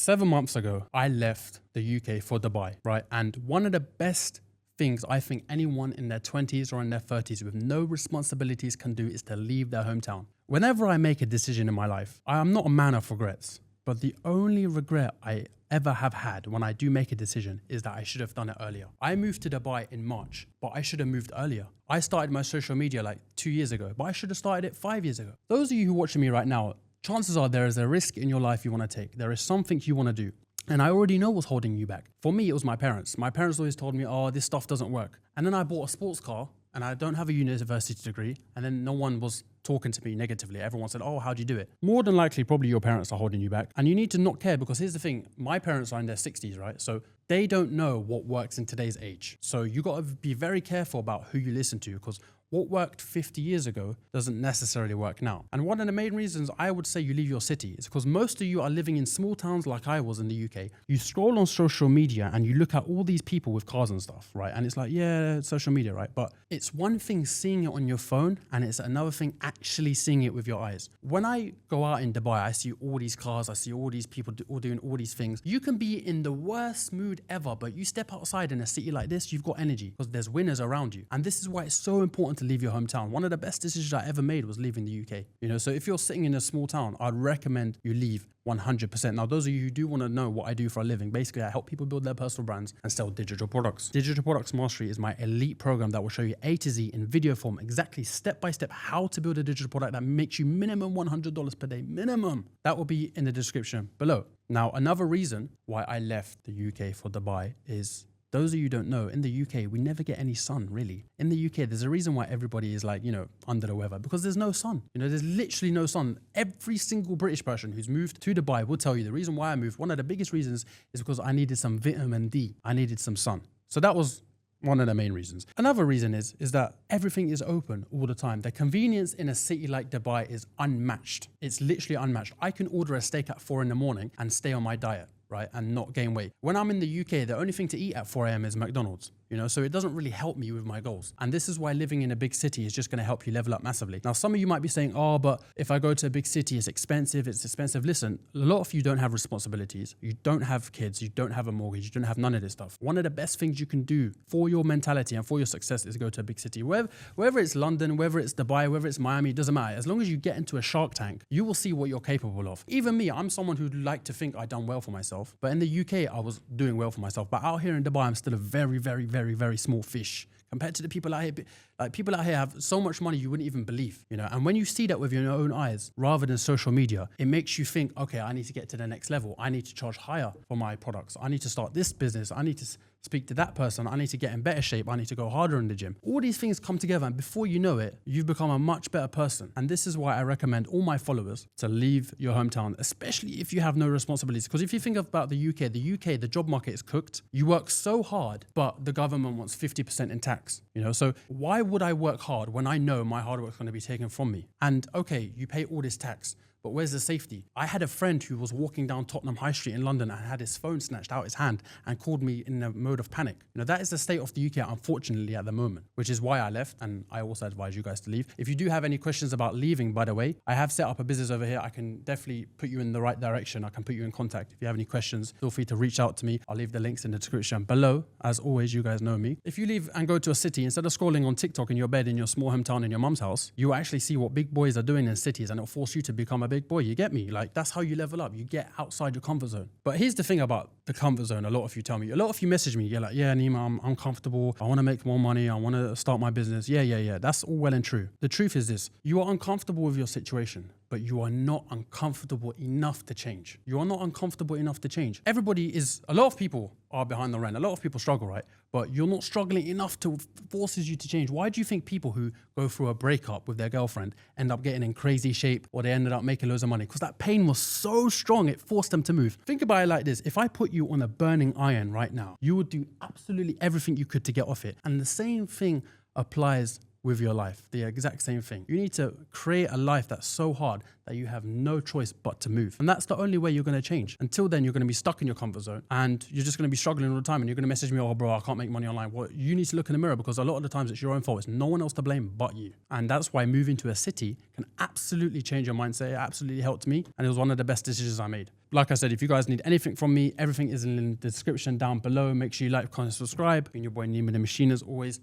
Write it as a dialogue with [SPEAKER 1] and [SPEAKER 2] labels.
[SPEAKER 1] 7 months ago, I left the UK for Dubai, right? And one of the best things I think anyone in their 20s or in their 30s with no responsibilities can do is to leave their hometown. Whenever I make a decision in my life, I am not a man of regrets, but the only regret I ever have had when I do make a decision is that I should have done it earlier. I moved to Dubai in March, but I should have moved earlier. I started my social media like 2 years ago, but I should have started it 5 years ago. Those of you who are watching me right now, chances are there is a risk in your life you want to take. There is something you want to do. And I already know what's holding you back. For me, it was my parents. My parents always told me, oh, this stuff doesn't work. And then I bought a sports car and I don't have a university degree. And then no one was talking to me negatively. Everyone said, oh, how'd you do it? More than likely, probably your parents are holding you back. And you need to not care, because here's the thing. My parents are in their 60s, right? So they don't know what works in today's age. So you got to be very careful about who you listen to, because what worked 50 years ago doesn't necessarily work now. And one of the main reasons I would say you leave your city is because most of you are living in small towns like I was in the UK. You scroll on social media and you look at all these people with cars and stuff, right? And it's like, yeah, social media, right? But it's one thing seeing it on your phone and it's another thing actually seeing it with your eyes. When I go out in Dubai, I see all these cars, I see all these people all doing all these things. You can be in the worst mood ever, but you step outside in a city like this, you've got energy because there's winners around you. And this is why it's so important to leave your hometown. One of the best decisions I ever made was leaving the UK. You know, so if you're sitting in a small town, I'd recommend you leave 100%. Now, those of you who do want to know what I do for a living, basically I help people build their personal brands and sell digital products. Digital Products Mastery is my elite program that will show you A to Z in video form, exactly step by step how to build a digital product that makes you minimum $100 per day, minimum. That will be in the description below. Now, another reason why I left the UK for Dubai is, those of you who don't know, in the UK, we never get any sun, really. In the UK, there's a reason why everybody is like, you know, under the weather, because there's no sun. You know, there's literally no sun. Every single British person who's moved to Dubai will tell you the reason why I moved, one of the biggest reasons is because I needed some vitamin D. I needed some sun. So that was one of the main reasons. Another reason is that everything is open all the time. The convenience in a city like Dubai is unmatched. It's literally unmatched. I can order a steak at 4 in the morning and stay on my diet, right? And not gain weight. When I'm in the UK, the only thing to eat at 4 a.m. is McDonald's, you know, so it doesn't really help me with my goals. And this is why living in a big city is just going to help you level up massively. Now, some of you might be saying, oh, but if I go to a big city, it's expensive. Listen, a lot of you don't have responsibilities. You don't have kids. You don't have a mortgage. You don't have none of this stuff. One of the best things you can do for your mentality and for your success is go to a big city. Whether it's London, whether it's Dubai, whether it's Miami, it doesn't matter. As long as you get into a Shark Tank, you will see what you're capable of. Even me, I'm someone who'd like to think I've done well for myself. But in the UK, I was doing well for myself. But out here in Dubai, I'm still a very, very, very, very small fish compared to the people out here. Like, people out here have so much money you wouldn't even believe, you know. And when you see that with your own eyes rather than social media, it makes you think, okay, I need to get to the next level. I need to charge higher for my products. I need to start this business. I need to speak to that person. I need to get in better shape. I need to go harder in the gym. All these things come together, and before you know it, you've become a much better person. And this is why I recommend all my followers to leave your hometown, especially if you have no responsibilities. Because if you think about the UK, the job market is cooked. You work so hard, but the government wants 50% in tax, you know. So why would I work hard when I know my hard work is going to be taken from me? And okay, you pay all this tax, but where's the safety? I had a friend who was walking down Tottenham High Street in London and had his phone snatched out his hand and called me in a mode of panic. You know, that is the state of the UK, unfortunately, at the moment, which is why I left. And I also advise you guys to leave. If you do have any questions about leaving, by the way, I have set up a business over here. I can definitely put you in the right direction. I can put you in contact. If you have any questions, feel free to reach out to me. I'll leave the links in the description below. As always, you guys know me. If you leave and go to a city, instead of scrolling on TikTok in your bed in your small hometown in your mum's house, you will actually see what big boys are doing in cities, and it'll force you to become a big boy. You get me? Like, that's how you level up. You get outside your comfort zone. But here's the thing about the comfort zone. A lot of you tell me, a lot of you message me. You're like, yeah, Nima, I'm comfortable. I want to make more money. I want to start my business. Yeah. That's all well and true. The truth is this: you are uncomfortable with your situation, but you are not uncomfortable enough to change. You are not uncomfortable enough to change. A lot of people are behind the rent. A lot of people struggle, right? But you're not struggling enough to forces you to change. Why do you think people who go through a breakup with their girlfriend end up getting in crazy shape, or they ended up making loads of money? Because that pain was so strong, it forced them to move. Think about it like this. If I put you on a burning iron right now, you would do absolutely everything you could to get off it. And the same thing applies with your life, the exact same thing. You need to create a life that's so hard that you have no choice but to move. And that's the only way you're going to change. Until then, you're going to be stuck in your comfort zone and you're just going to be struggling all the time. And you're going to message me, oh, bro, I can't make money online. Well, you need to look in the mirror, because a lot of the times it's your own fault. It's no one else to blame but you. And that's why moving to a city can absolutely change your mindset. It absolutely helped me. And it was one of the best decisions I made. Like I said, if you guys need anything from me, everything is in the description down below. Make sure you like, comment, subscribe. And your boy Nima the Machine, as always.